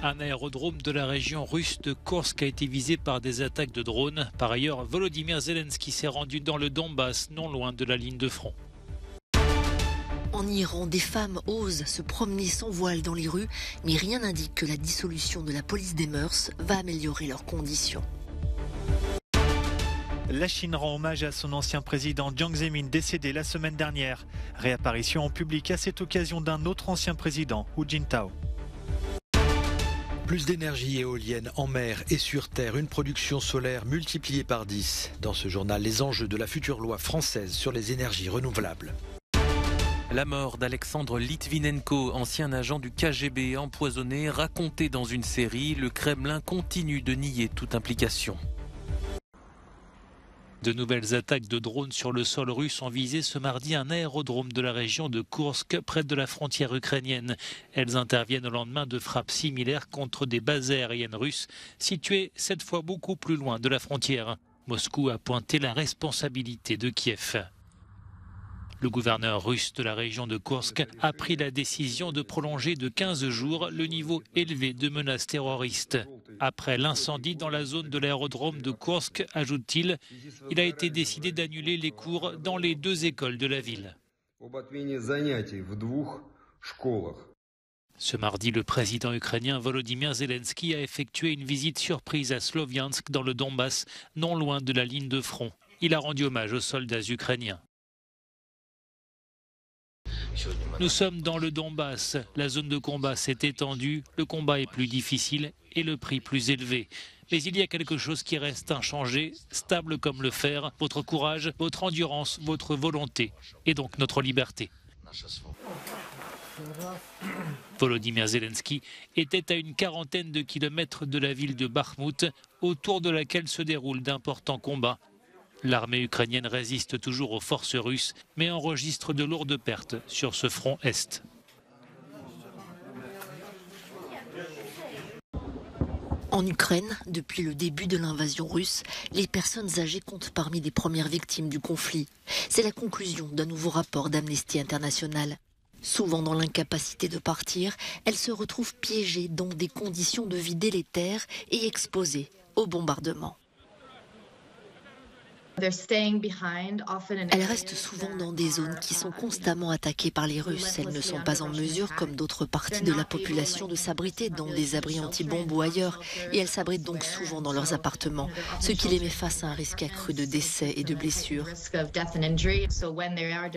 Un aérodrome de la région russe de Kursk a été visé par des attaques de drones. Par ailleurs, Volodymyr Zelensky s'est rendu dans le Donbass, non loin de la ligne de front. En Iran, des femmes osent se promener sans voile dans les rues, mais rien n'indique que la dissolution de la police des mœurs va améliorer leurs conditions. La Chine rend hommage à son ancien président Jiang Zemin, décédé la semaine dernière. Réapparition en public à cette occasion d'un autre ancien président, Hu Jintao. Plus d'énergie éolienne en mer et sur terre, une production solaire multipliée par 10. Dans ce journal, les enjeux de la future loi française sur les énergies renouvelables. La mort d'Alexandre Litvinenko, ancien agent du KGB empoisonné, raconté dans une série, le Kremlin continue de nier toute implication. De nouvelles attaques de drones sur le sol russe ont visé ce mardi un aérodrome de la région de Kursk, près de la frontière ukrainienne. Elles interviennent au lendemain de frappes similaires contre des bases aériennes russes, situées cette fois beaucoup plus loin de la frontière. Moscou a pointé la responsabilité de Kiev. Le gouverneur russe de la région de Kursk a pris la décision de prolonger de 15 jours le niveau élevé de menaces terroristes. Après l'incendie dans la zone de l'aérodrome de Kursk, ajoute-t-il, il a été décidé d'annuler les cours dans les 2 écoles de la ville. Ce mardi, le président ukrainien Volodymyr Zelensky a effectué une visite surprise à Sloviansk dans le Donbass, non loin de la ligne de front. Il a rendu hommage aux soldats ukrainiens. Nous sommes dans le Donbass, la zone de combat s'est étendue, le combat est plus difficile et le prix plus élevé. Mais il y a quelque chose qui reste inchangé, stable comme le fer, votre courage, votre endurance, votre volonté et donc notre liberté. Volodymyr Zelensky était à une quarantaine de kilomètres de la ville de Bakhmout, autour de laquelle se déroulent d'importants combats. L'armée ukrainienne résiste toujours aux forces russes, mais enregistre de lourdes pertes sur ce front est. En Ukraine, depuis le début de l'invasion russe, les personnes âgées comptent parmi les premières victimes du conflit. C'est la conclusion d'un nouveau rapport d'Amnesty International. Souvent dans l'incapacité de partir, elles se retrouvent piégées dans des conditions de vie délétères et exposées au bombardement. Elles restent souvent dans des zones qui sont constamment attaquées par les Russes. Elles ne sont pas en mesure, comme d'autres parties de la population, de s'abriter dans des abris anti-bombes ou ailleurs. Et elles s'abritent donc souvent dans leurs appartements, ce qui les met face à un risque accru de décès et de blessures.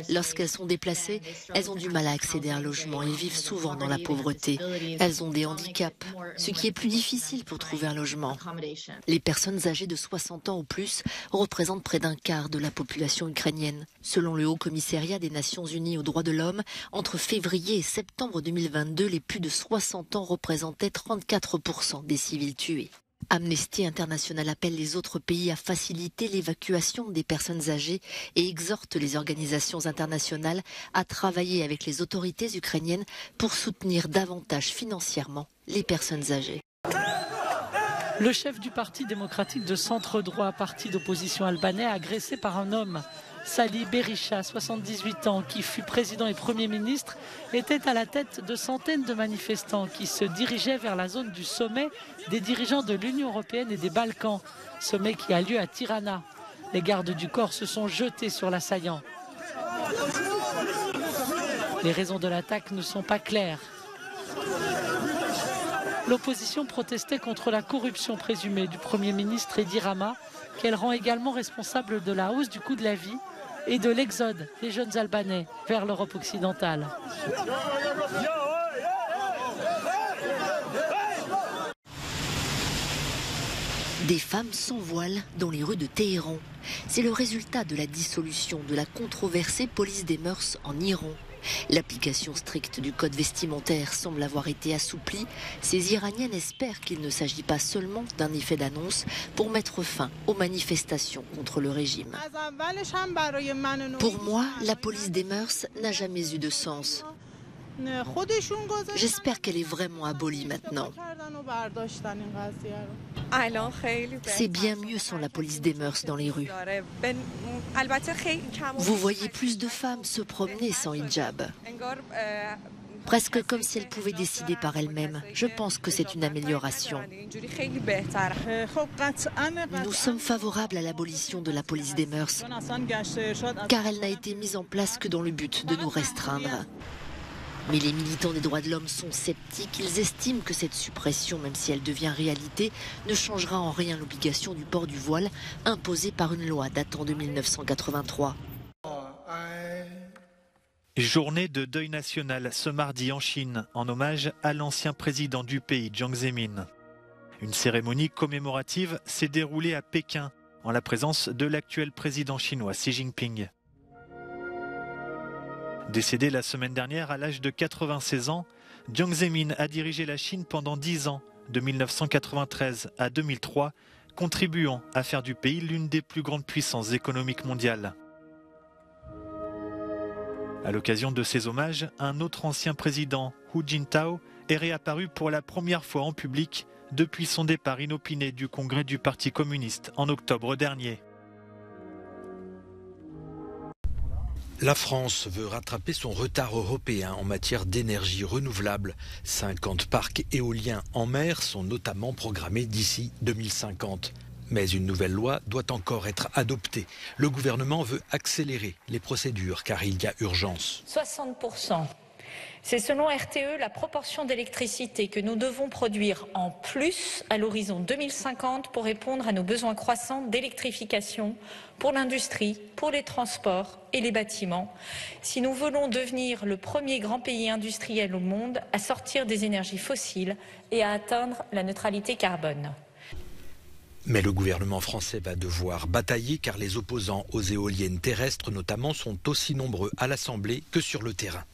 Lorsqu'elles sont déplacées, elles ont du mal à accéder à un logement et vivent souvent dans la pauvreté. Elles ont des handicaps, ce qui est plus difficile pour trouver un logement. Les personnes âgées de 60 ans ou plus représentent près d'un quart de la population ukrainienne. Selon le Haut Commissariat des Nations Unies aux droits de l'homme, entre février et septembre 2022, les plus de 60 ans représentaient 34% des civils tués. Amnesty International appelle les autres pays à faciliter l'évacuation des personnes âgées et exhorte les organisations internationales à travailler avec les autorités ukrainiennes pour soutenir davantage financièrement les personnes âgées. Le chef du Parti démocratique de centre-droit, parti d'opposition albanais, agressé par un homme. Sali Berisha, 78 ans, qui fut président et Premier ministre, était à la tête de centaines de manifestants qui se dirigeaient vers la zone du sommet des dirigeants de l'Union européenne et des Balkans, sommet qui a lieu à Tirana. Les gardes du corps se sont jetés sur l'assaillant. Les raisons de l'attaque ne sont pas claires. L'opposition protestait contre la corruption présumée du Premier ministre Edi Rama, qu'elle rend également responsable de la hausse du coût de la vie et de l'exode des jeunes Albanais vers l'Europe occidentale. Des femmes sans voile dans les rues de Téhéran. C'est le résultat de la dissolution de la controversée police des mœurs en Iran. L'application stricte du code vestimentaire semble avoir été assouplie. Ces Iraniennes espèrent qu'il ne s'agit pas seulement d'un effet d'annonce pour mettre fin aux manifestations contre le régime. Pour moi, la police des mœurs n'a jamais eu de sens. J'espère qu'elle est vraiment abolie maintenant. C'est bien mieux sans la police des mœurs dans les rues. Vous voyez plus de femmes se promener sans hijab. presque comme si elle pouvait décider par elle-même. Je pense que c'est une amélioration. Nous sommes favorables à l'abolition de la police des mœurs, car elle n'a été mise en place que dans le but de nous restreindre. Mais les militants des droits de l'homme sont sceptiques. Ils estiment que cette suppression, même si elle devient réalité, ne changera en rien l'obligation du port du voile imposée par une loi datant de 1983. Journée de deuil national ce mardi en Chine, en hommage à l'ancien président du pays, Jiang Zemin. Une cérémonie commémorative s'est déroulée à Pékin, en la présence de l'actuel président chinois Xi Jinping. Décédé la semaine dernière à l'âge de 96 ans, Jiang Zemin a dirigé la Chine pendant 10 ans, de 1993 à 2003, contribuant à faire du pays l'une des plus grandes puissances économiques mondiales. À l'occasion de ces hommages, un autre ancien président, Hu Jintao, est réapparu pour la première fois en public depuis son départ inopiné du congrès du Parti communiste en octobre dernier. La France veut rattraper son retard européen en matière d'énergie renouvelable. 50 parcs éoliens en mer sont notamment programmés d'ici 2050. Mais une nouvelle loi doit encore être adoptée. Le gouvernement veut accélérer les procédures car il y a urgence. 60%. C'est selon RTE la proportion d'électricité que nous devons produire en plus à l'horizon 2050 pour répondre à nos besoins croissants d'électrification pour l'industrie, pour les transports et les bâtiments. Si nous voulons devenir le premier grand pays industriel au monde à sortir des énergies fossiles et à atteindre la neutralité carbone. Mais le gouvernement français va devoir batailler car les opposants aux éoliennes terrestres notamment sont aussi nombreux à l'Assemblée que sur le terrain.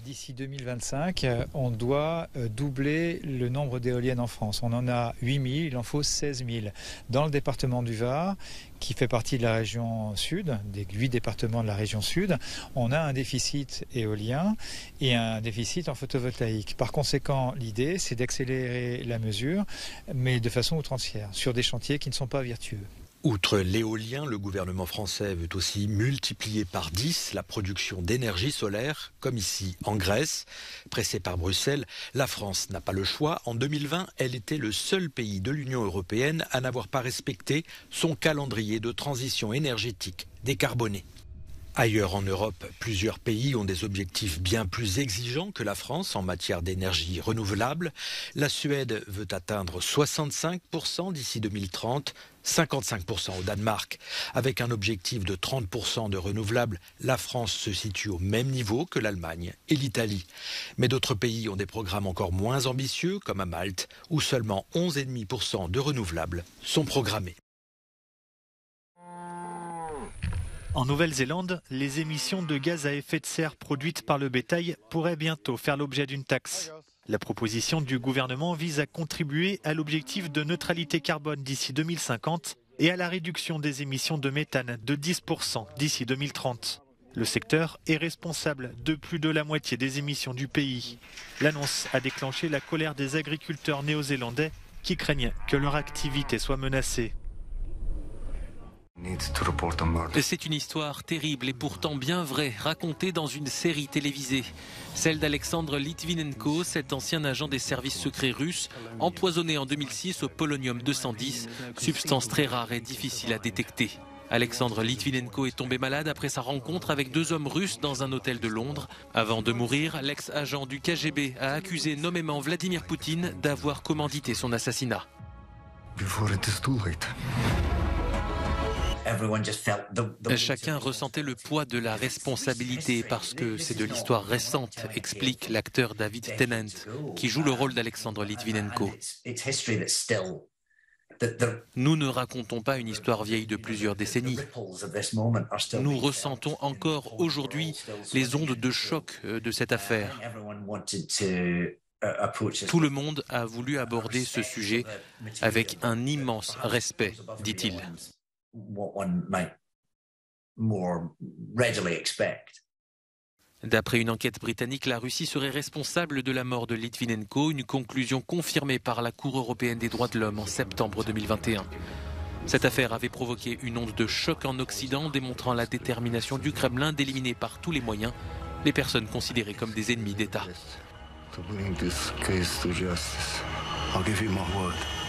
D'ici 2025, on doit doubler le nombre d'éoliennes en France. On en a 8 000, il en faut 16 000. Dans le département du Var, qui fait partie de la région sud, des 8 départements de la région sud, on a un déficit éolien et un déficit en photovoltaïque. Par conséquent, l'idée, c'est d'accélérer la mesure, mais de façon outrancière, sur des chantiers qui ne sont pas vertueux. Outre l'éolien, le gouvernement français veut aussi multiplier par 10 la production d'énergie solaire, comme ici en Grèce. Pressée par Bruxelles, la France n'a pas le choix. En 2020, elle était le seul pays de l'Union européenne à n'avoir pas respecté son calendrier de transition énergétique décarboné. Ailleurs en Europe, plusieurs pays ont des objectifs bien plus exigeants que la France en matière d'énergie renouvelable. La Suède veut atteindre 65% d'ici 2030, 55% au Danemark. Avec un objectif de 30% de renouvelables, la France se situe au même niveau que l'Allemagne et l'Italie. Mais d'autres pays ont des programmes encore moins ambitieux, comme à Malte, où seulement 11,5% de renouvelables sont programmés. En Nouvelle-Zélande, les émissions de gaz à effet de serre produites par le bétail pourraient bientôt faire l'objet d'une taxe. La proposition du gouvernement vise à contribuer à l'objectif de neutralité carbone d'ici 2050 et à la réduction des émissions de méthane de 10% d'ici 2030. Le secteur est responsable de plus de la moitié des émissions du pays. L'annonce a déclenché la colère des agriculteurs néo-zélandais qui craignent que leur activité soit menacée. C'est une histoire terrible et pourtant bien vraie, racontée dans une série télévisée. Celle d'Alexandre Litvinenko, cet ancien agent des services secrets russes, empoisonné en 2006 au polonium-210, substance très rare et difficile à détecter. Alexandre Litvinenko est tombé malade après sa rencontre avec 2 hommes russes dans un hôtel de Londres. Avant de mourir, l'ex-agent du KGB a accusé nommément Vladimir Poutine d'avoir commandité son assassinat. Chacun ressentait le poids de la responsabilité parce que c'est de l'histoire récente, explique l'acteur David Tennant, qui joue le rôle d'Alexandre Litvinenko. Nous ne racontons pas une histoire vieille de plusieurs décennies. Nous ressentons encore aujourd'hui les ondes de choc de cette affaire. Tout le monde a voulu aborder ce sujet avec un immense respect, dit-il. D'après une enquête britannique, la Russie serait responsable de la mort de Litvinenko, une conclusion confirmée par la Cour européenne des droits de l'homme en septembre 2021. Cette affaire avait provoqué une onde de choc en Occident, démontrant la détermination du Kremlin d'éliminer par tous les moyens les personnes considérées comme des ennemis d'État. to bring this case to justice. I'll give you my word.